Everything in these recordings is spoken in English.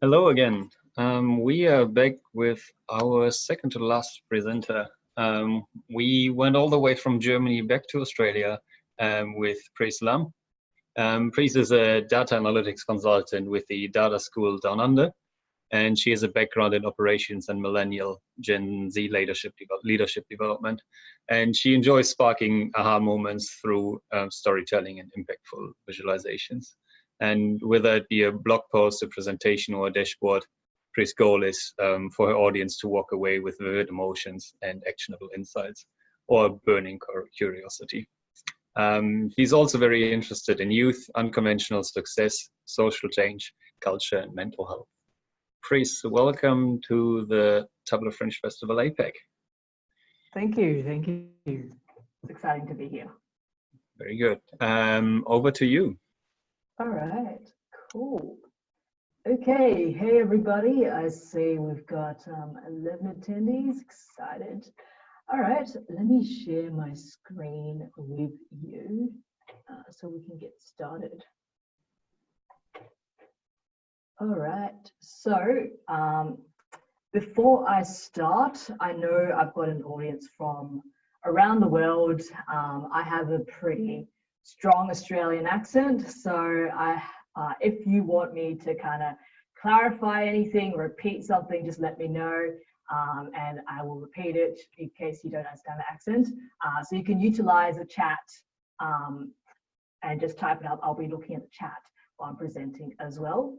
Hello again. We are back with our second to last presenter. We went all the way from Germany back to Australia with Pris Lam. Pris is a data analytics consultant with the Data School Down Under, and she has a background in operations and millennial Gen Z leadership development. And she enjoys sparking aha moments through storytelling and impactful visualizations. And whether it be a blog post, a presentation, or a dashboard, Pris's goal is for her audience to walk away with vivid emotions and actionable insights, or burning curiosity. He's also very interested in youth, unconventional success, social change, culture, and mental health. Pris, welcome to the Tableau Fringe Festival APAC. Thank you. It's exciting to be here. Very good. Over to you. All right, cool. Okay, hey everybody. I see we've got 11 attendees. Excited. All right, let me share my screen with you so we can get started. All right, so before I start, I know I've got an audience from around the world. I have a pretty strong Australian accent, so if you want me to kind of clarify anything, repeat something, just let me know, and I will repeat it in case you don't understand the accent. So you can utilize the chat and just type it up. I'll be looking at the chat while I'm presenting as well.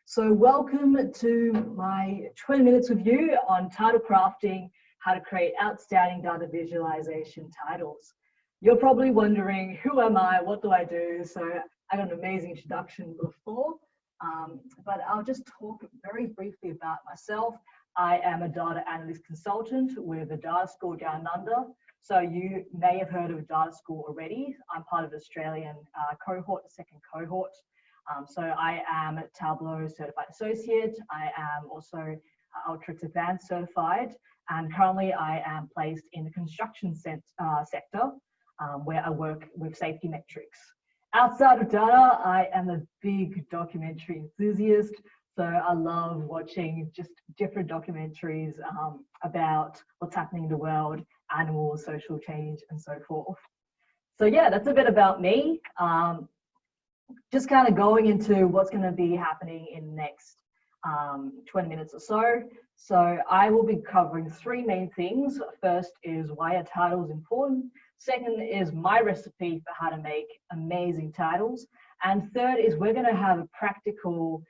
So welcome to my 20 minutes with you on title crafting, how to create outstanding data visualization titles. You're probably wondering, who am I? What do I do? So I got an amazing introduction before, but I'll just talk very briefly about myself. I am a data analyst consultant with the Data School Down Under. So you may have heard of Data School already. I'm part of the Australian cohort, the second cohort. So I am a Tableau Certified Associate. I am also Ultrix Advanced Certified, and currently I am placed in the construction sector where I work with safety metrics. Outside of data, I am a big documentary enthusiast. So I love watching just different documentaries about what's happening in the world, animals, social change, and so forth. So yeah, that's a bit about me. Just kind of going into what's going to be happening in the next 20 minutes or so. So I will be covering three main things. First is why are titles important? Second is my recipe for how to make amazing titles. And third is we're going to have a practical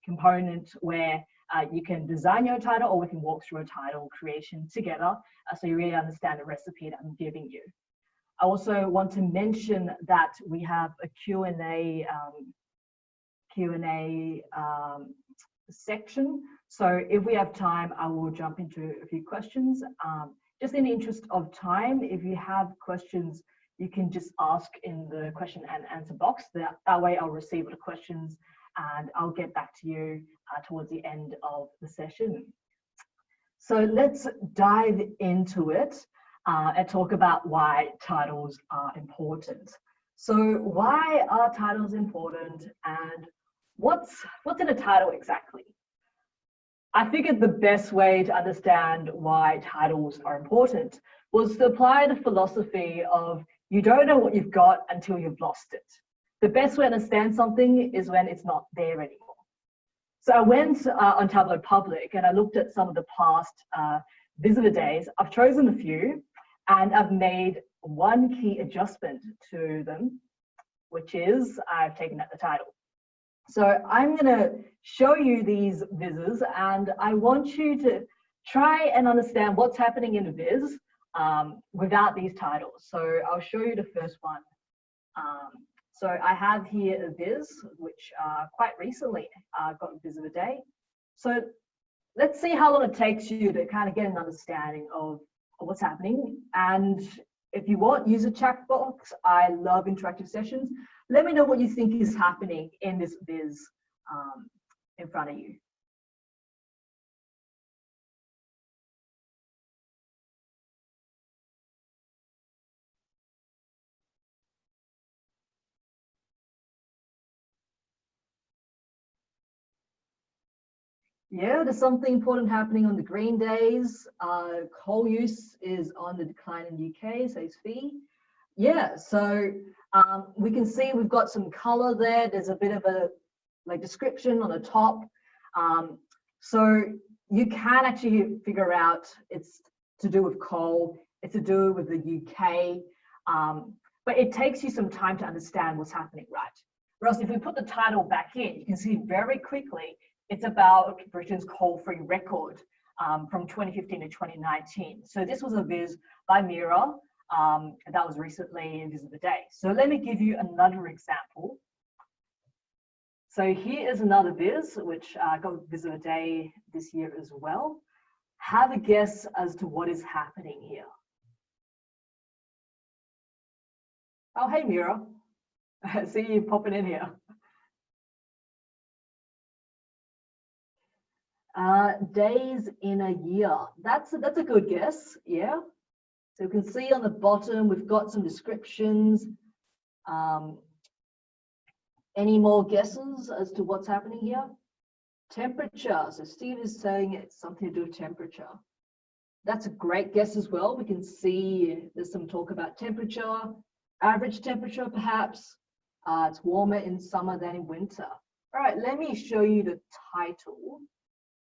component where you can design your title, or we can walk through a title creation together so you really understand the recipe that I'm giving you. I also want to mention that we have a Q&A section. So if we have time, I will jump into a few questions. Just in the interest of time, if you have questions, you can just ask in the question and answer box. That way I'll receive the questions and I'll get back to you towards the end of the session. So let's dive into it. And talk about why titles are important. So why are titles important, and what's in a title exactly? I figured the best way to understand why titles are important was to apply the philosophy of you don't know what you've got until you've lost it. The best way to understand something is when it's not there anymore. So I went on Tableau Public and I looked at some of the past visitor days. I've chosen a few. And I've made one key adjustment to them, which is I've taken out the title. So I'm going to show you these vizzes, and I want you to try and understand what's happening in a viz without these titles. So I'll show you the first one. So I have here a viz, which quite recently got a viz of the day. So let's see how long it takes you to kind of get an understanding of what's happening. And if you want, use a chat box. I love interactive sessions. Let me know what you think is happening in this viz in front of you. Yeah, there's something important happening on the green days. Coal use is on the decline in the UK, says Fee. Yeah, so we can see we've got some color there. There's a bit of a description on the top. So you can actually figure out it's to do with coal, it's to do with the UK, but it takes you some time to understand what's happening, right? Whereas if we put the title back in, you can see very quickly it's about Britain's coal-free record from 2015 to 2019. So this was a viz by Mira that was recently in Viz of the Day. So let me give you another example. So here is another viz, which got Viz of the Day this year as well. Have a guess as to what is happening here. Oh, hey, Mira. I see you popping in here. Days in a year. That's a good guess, yeah. So you can see on the bottom, we've got some descriptions. Any more guesses as to what's happening here? Temperature. So Steve is saying it's something to do with temperature. That's a great guess as well. We can see there's some talk about temperature, average temperature perhaps. It's warmer in summer than in winter. All right, let me show you the title.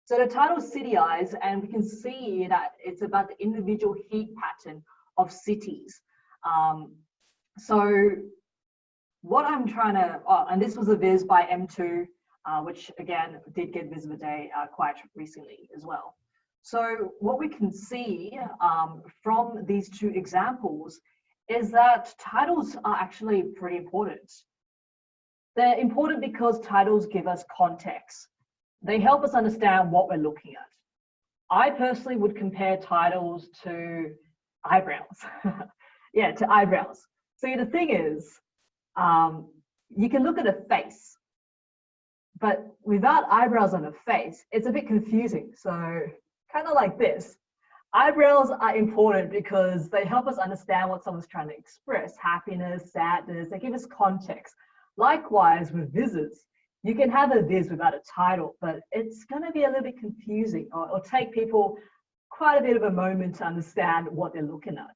So the title is City Eyes, and we can see that it's about the individual heat pattern of cities. So what I'm trying to, and this was a viz by M2, which again did get Viz of the Day quite recently as well. So what we can see from these two examples is that titles are actually pretty important. They're important because titles give us context. They help us understand what we're looking at. I personally would compare titles to eyebrows. Yeah, to eyebrows. So the thing is, you can look at a face, but without eyebrows on a face, it's a bit confusing. So kind of like this. Eyebrows are important because they help us understand what someone's trying to express, happiness, sadness, they give us context. Likewise with vizes, you can have a viz without a title, but it's going to be a little bit confusing or take people quite a bit of a moment to understand what they're looking at.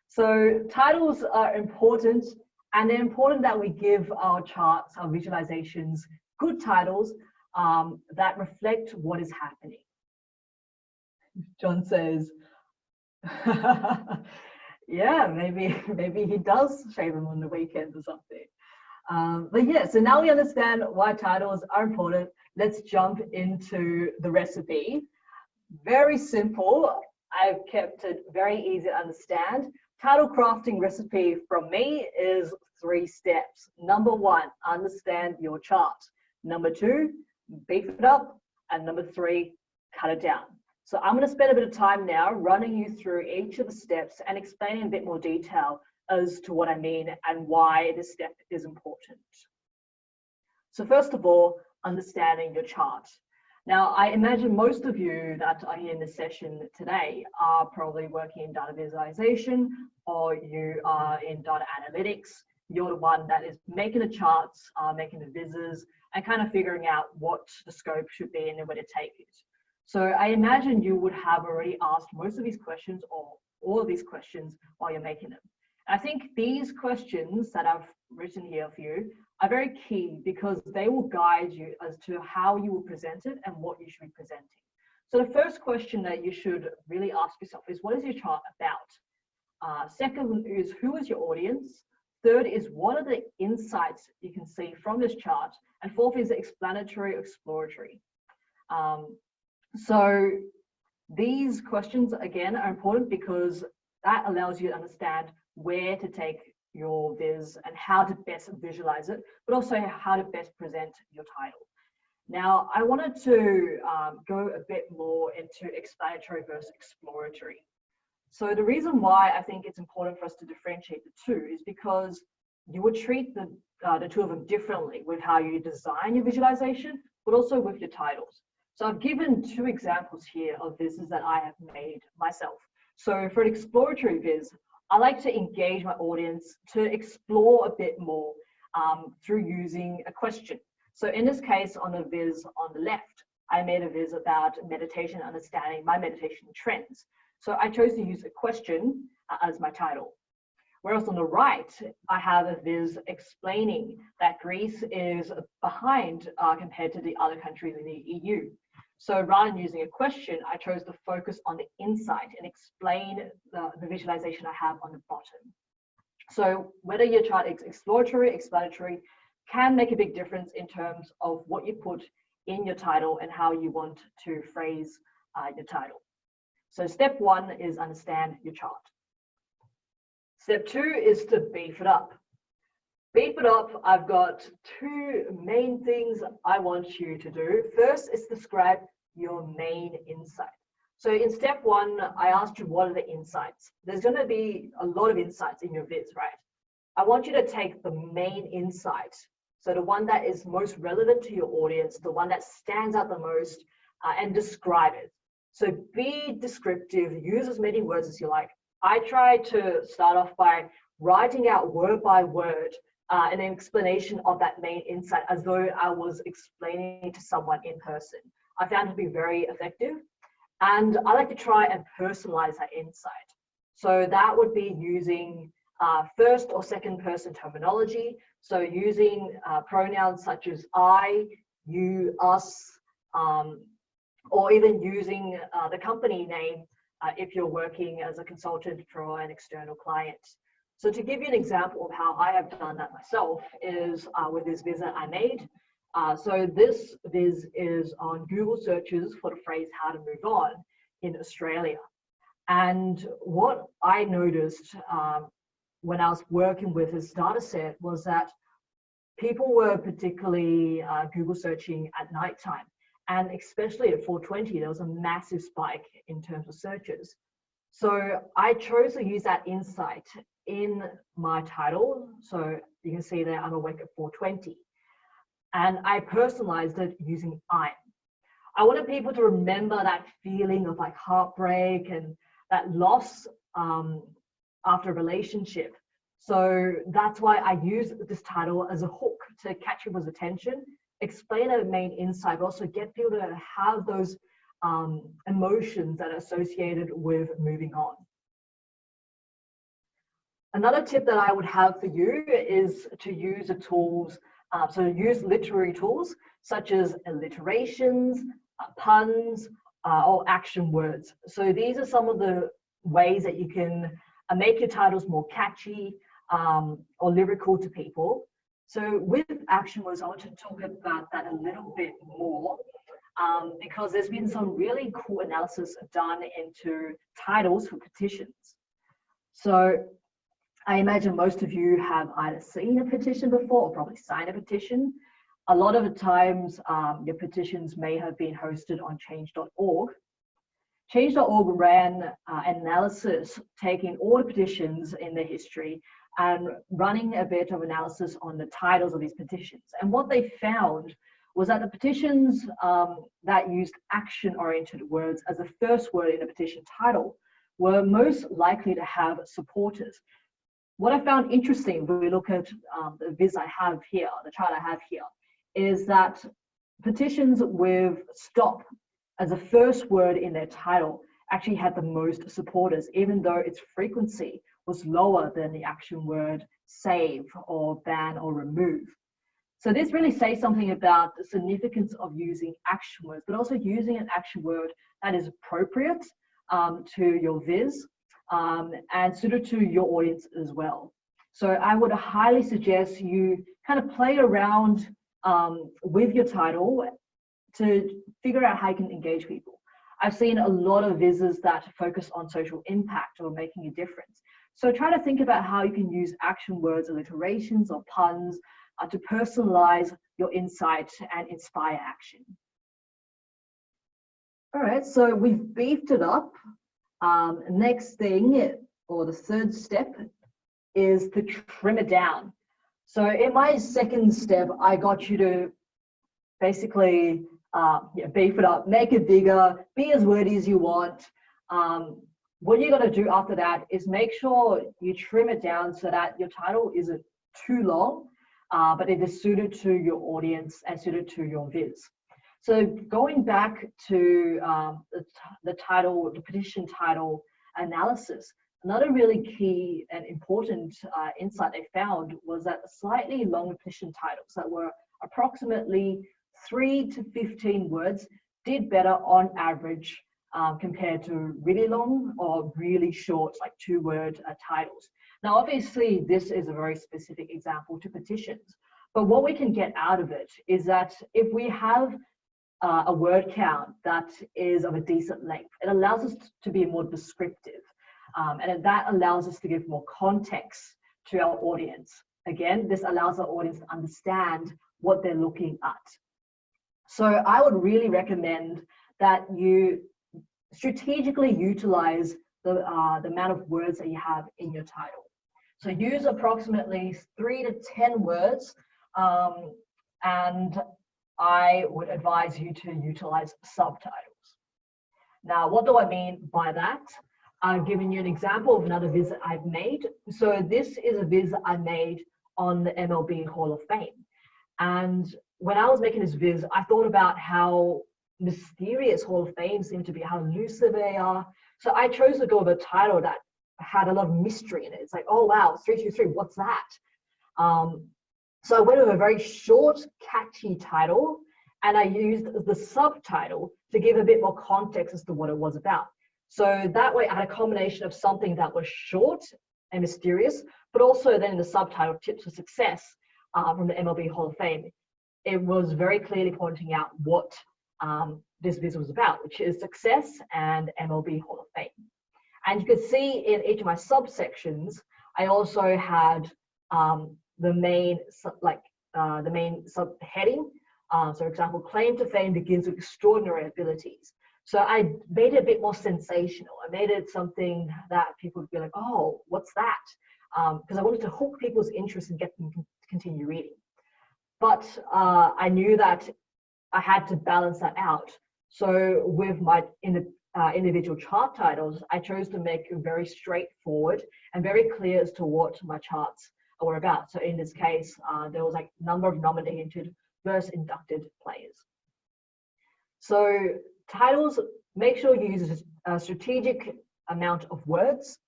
So titles are important, and they're important that we give our charts, our visualizations, good titles that reflect what is happening. John says, yeah, maybe he does shave them on the weekends or something. But yeah, so now we understand why titles are important. Let's jump into the recipe. Very simple. I've kept it very easy to understand. Title crafting recipe from me is 3 steps. Number 1, understand your chart. Number 2, beef it up. And number 3, cut it down. So I'm going to spend a bit of time now running you through each of the steps and explaining a bit more detail as to what I mean and why this step is important. So first of all, understanding your chart. Now, I imagine most of you that are here in this session today are probably working in data visualization, or you are in data analytics. You're the one that is making the charts, making the vizes, and kind of figuring out what the scope should be and then where to take it. So I imagine you would have already asked most of these questions or all of these questions while you're making them. I think these questions that I've written here for you are very key because they will guide you as to how you will present it and what you should be presenting. So the first question that you should really ask yourself is, what is your chart about? Second is, who is your audience? Third is, what are the insights you can see from this chart? And fourth is explanatory, exploratory. So these questions, again, are important because that allows you to understand where to take your viz and how to best visualize it, but also how to best present your title. Now, I wanted to go a bit more into explanatory versus exploratory. So the reason why I think it's important for us to differentiate the two is because you would treat the two of them differently with how you design your visualization, but also with your titles. So I've given 2 examples here of vizes that I have made myself. So for an exploratory viz, I like to engage my audience to explore a bit more through using a question. So in this case, on the viz on the left, I made a viz about meditation, understanding my meditation trends. So I chose to use a question as my title. Whereas on the right, I have a viz explaining that Greece is behind compared to the other countries in the EU. So rather than using a question, I chose to focus on the insight and explain the visualization I have on the bottom. So whether your chart is exploratory, explanatory, can make a big difference in terms of what you put in your title and how you want to phrase your title. So step one is understand your chart. Step two is to beef it up. Beef it up, I've got two main things I want you to do. First is describe your main insight. So in step one, I asked you what are the insights. There's going to be a lot of insights in your viz, right? I want you to take the main insight, so the one that is most relevant to your audience, the one that stands out the most, and describe it. So be descriptive, use as many words as you like. I try to start off by writing out word by word an explanation of that main insight as though I was explaining to someone in person. I found it to be very effective. And I like to try and personalize that insight. So that would be using first or second person terminology. So using pronouns such as I, you, us, or even using the company name if you're working as a consultant for an external client. So to give you an example of how I have done that myself is with this viz that I made. So this viz is on Google searches for the phrase how to move on in Australia. And what I noticed when I was working with this data set was that people were particularly Google searching at nighttime. And especially at 4:20, there was a massive spike in terms of searches. So I chose to use that insight in my title. So you can see that I'm awake at 4:20. And I personalized it using I'm. I wanted people to remember that feeling of like heartbreak and that loss after a relationship. So that's why I use this title as a hook to catch people's attention, explain a main insight, but also get people to have those emotions that are associated with moving on. Another tip that I would have for you is to use the tools, so use literary tools such as alliterations, puns, or action words. So these are some of the ways that you can make your titles more catchy or lyrical to people. So with action words, I want to talk about that a little bit more because there's been some really cool analysis done into titles for petitions. So I imagine most of you have either seen a petition before or probably signed a petition. A lot of the times your petitions may have been hosted on change.org. Change.org ran analysis taking all the petitions in their history and running a bit of analysis on the titles of these petitions. And what they found was that the petitions that used action-oriented words as the first word in a petition title were most likely to have supporters. What I found interesting when we look at the viz I have here, the chart I have here, is that petitions with stop as a first word in their title actually had the most supporters, even though its frequency was lower than the action word save or ban or remove. So this really says something about the significance of using action words, but also using an action word that is appropriate to your viz and suited to your audience as well. So I would highly suggest you kind of play around with your title to figure out how you can engage people. I've seen a lot of vizzes that focus on social impact or making a difference. So try to think about how you can use action words, alliterations, or puns to personalize your insight and inspire action. All right, so we've beefed it up. Next thing, or the third step, is to trim it down. So in my second step, I got you to basically beef it up, make it bigger, be as wordy as you want. What you're going to do after that is make sure you trim it down so that your title isn't too long, but it is suited to your audience and suited to your viz. So going back to the petition title analysis, another really key and important insight they found was that slightly longer petition titles that were approximately 3 to 15 words did better on average compared to really long or really short, like 2-word titles. Now, obviously, this is a very specific example to petitions, but what we can get out of it is that if we have a word count that is of a decent length, it allows us to be more descriptive, and that allows us to give more context to our audience. Again, this allows our audience to understand what they're looking at. So I would really recommend that you strategically utilize the amount of words that you have in your title. So use approximately 3 to 10 words, and I would advise you to utilize subtitles. Now, what do I mean by that? I've given you an example of another viz that I've made. So this is a viz that I made on the MLB Hall of Fame. And when I was making this viz, I thought about how mysterious Hall of Fame seem to be, how elusive they are. So I chose to go with a title that had a lot of mystery in it. It's like, oh wow, 323, what's that? So I went with a very short, catchy title, and I used the subtitle to give a bit more context as to what it was about. So that way I had a combination of something that was short and mysterious, but also then in the subtitle, tips for success from the MLB Hall of Fame. It was very clearly pointing out what this viz was about, which is success and MLB Hall of Fame. And you could see in each of my subsections, I also had the main subheading. So for example, claim to fame begins with extraordinary abilities. So I made it a bit more sensational. I made it something that people would be like, oh, what's that? Because I wanted to hook people's interest and get them to continue reading. But I knew that I had to balance that out. So with my individual chart titles, I chose to make it very straightforward and very clear as to what my charts were about. So in this case, there was like number of nominated versus inducted players. So titles, make sure you use a strategic amount of words.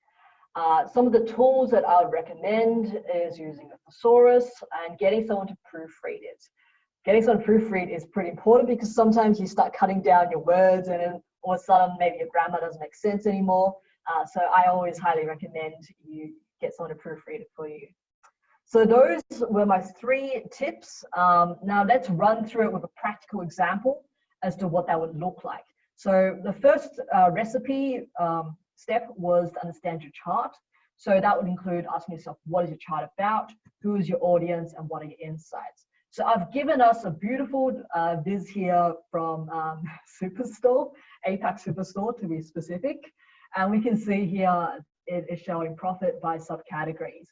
Some of the tools that I would recommend is using a thesaurus and getting someone to proofread it. Getting someone to proofread is pretty important because sometimes you start cutting down your words and then all of a sudden maybe your grammar doesn't make sense anymore. So I always highly recommend you get someone to proofread it for you. So those were my 3 tips. Now let's run through it with a practical example as to what that would look like. So the first recipe step was to understand your chart. So that would include asking yourself, what is your chart about? Who is your audience? And what are your insights? So I've given us a beautiful viz here from Superstore, APAC Superstore to be specific. And we can see here it is showing profit by subcategories.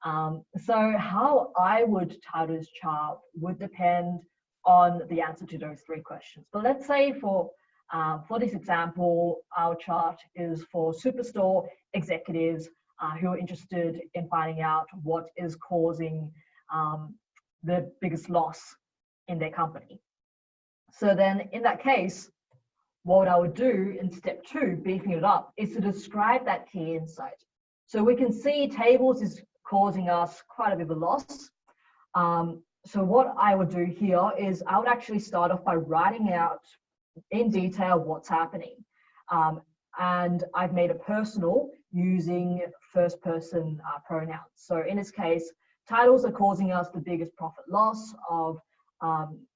So how I would title this chart would depend on the answer to those 3 questions. But let's say for this example, our chart is for Superstore executives who are interested in finding out what is causing the biggest loss in their company. So then in that case, what I would do in step 2, beefing it up, is to describe that key insight. So we can see tables is causing us quite a bit of a loss. So what I would do here is I would actually start off by writing out in detail what's happening. And I've made it personal using first person pronouns. So in this case, titles are causing us the biggest profit loss of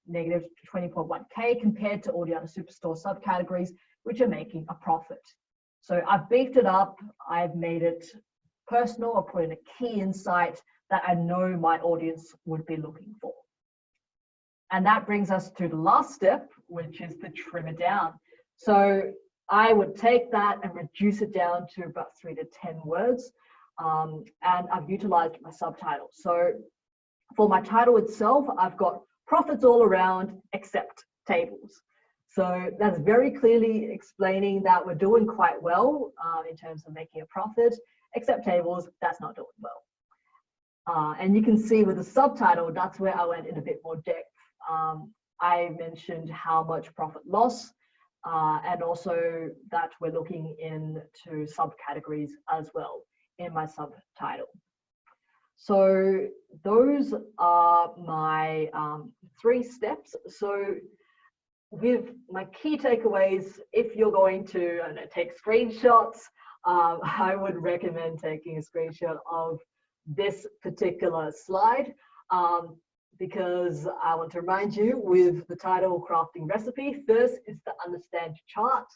negative 20.1K compared to all the other Superstore subcategories, which are making a profit. So I've beefed it up. I've made it personal. I've put in a key insight that I know my audience would be looking for. And that brings us to the last step, which is to trim it down. So I would take that and reduce it down to about 3 to 10 words. And I've utilized my subtitles. So for my title itself, I've got profits all around except tables. So that's very clearly explaining that we're doing quite well in terms of making a profit, except tables, that's not doing well. And you can see with the subtitle, that's where I went in a bit more depth. I mentioned how much profit loss, and also that we're looking into subcategories as well in my subtitle. So those are my 3 steps. So with my key takeaways, if you're going to take screenshots, I would recommend taking a screenshot of this particular slide, because I want to remind you with the title crafting recipe, first is to understand your chart,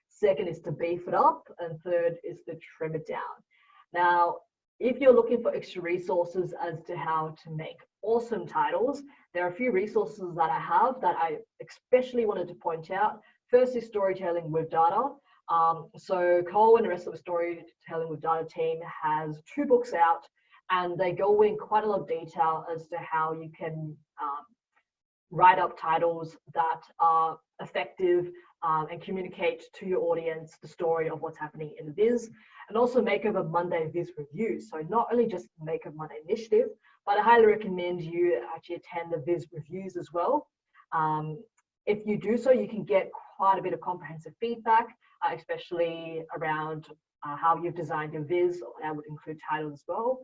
second is to beef it up, and third is to trim it down. Now, if you're looking for extra resources as to how to make awesome titles, there are a few resources that I have that I especially wanted to point out. First is storytelling with data. So Cole and the rest of the storytelling with data team has 2 books out, and they go in quite a lot of detail as to how you can write up titles that are effective and communicate to your audience the story of what's happening in the Viz, and also Makeover Monday Viz reviews. So not only just Makeover Monday initiative, but I highly recommend you actually attend the Viz reviews as well. If you do so, you can get quite a bit of comprehensive feedback, especially around how you've designed your Viz. I would include titles as well.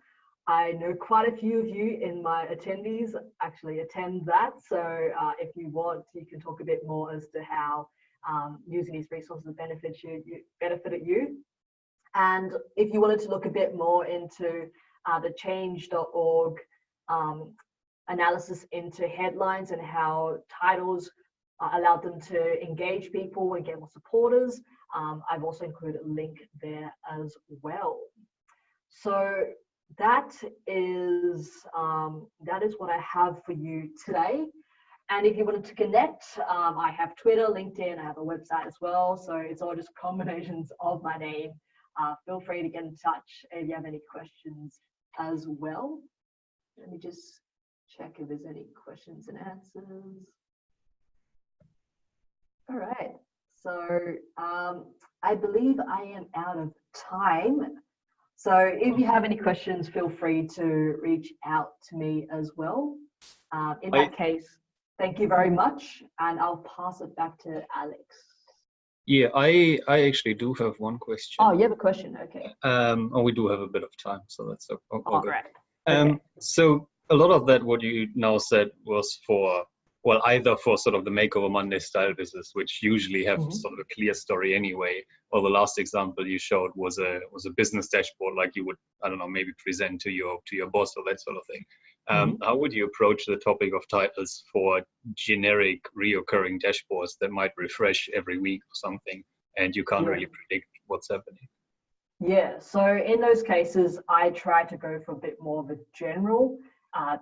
I know quite a few of you in my attendees actually attend that. So if you want, you can talk a bit more as to how using these resources benefited you. And if you wanted to look a bit more into the change.org analysis into headlines and how titles allowed them to engage people and get more supporters, I've also included a link there as well. So that is what I have for you today. And if you wanted to connect, I have Twitter, LinkedIn, I have a website as well. So it's all just combinations of my name. Feel free to get in touch if you have any questions as well. Let me just check if there's any questions and answers. All right. So I believe I am out of time. So if you have any questions, feel free to reach out to me as well. In that case, thank you very much, and I'll pass it back to Alex. Yeah, I actually do have one question. Oh, you have a question? Okay. Oh, we do have a bit of time, so that's all good. Right. Okay. So a lot of that, what you now said, was for, well, either for sort of the Makeover Monday style business, which usually have sort of a clear story anyway, or the last example you showed was a business dashboard, like you would, I don't know, maybe present to your boss or that sort of thing. How would you approach the topic of titles for generic reoccurring dashboards that might refresh every week or something, and you can't really predict what's happening? Yeah, so in those cases, I try to go for a bit more of a general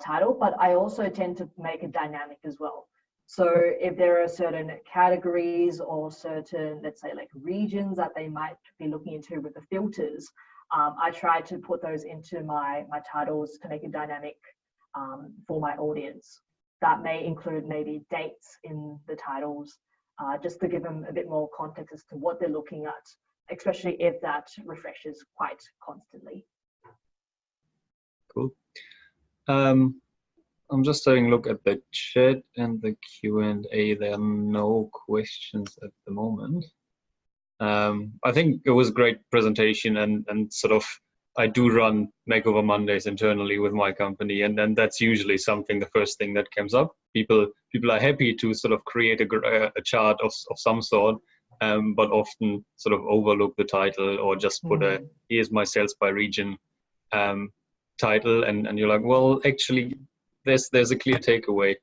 title, but I also tend to make it dynamic as well. So if there are certain categories or certain, let's say, like regions that they might be looking into with the filters, I try to put those into my titles to make it dynamic for my audience. That may include maybe dates in the titles, just to give them a bit more context as to what they're looking at, especially if that refreshes quite constantly. Cool. I'm just having a look at the chat and the Q&A. There are no questions at the moment. I think it was a great presentation, and sort of I do run Makeover Mondays internally with my company, and then that's usually something, the first thing that comes up. People are happy to sort of create a chart of some sort, but often sort of overlook the title or just put here's my sales by region title, and you're like, well, actually there's a clear takeaway.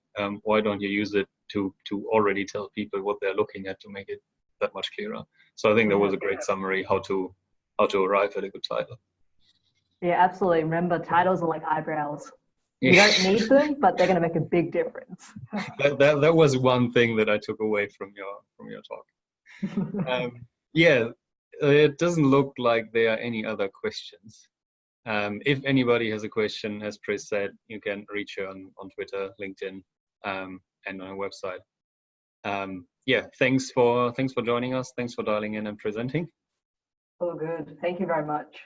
Why don't you use it to already tell people what they're looking at to make it that much clearer? So I think that was a great summary how to arrive at a good title. Yeah, absolutely. Remember, titles are like eyebrows. You don't need them, but they're going to make a big difference. that was one thing that I took away from your talk. Yeah, it doesn't look like there are any other questions. If anybody has a question, as Pris said, you can reach her on Twitter, LinkedIn, and on our website. Yeah, thanks for joining us. Thanks for dialing in and presenting. All good. Thank you very much.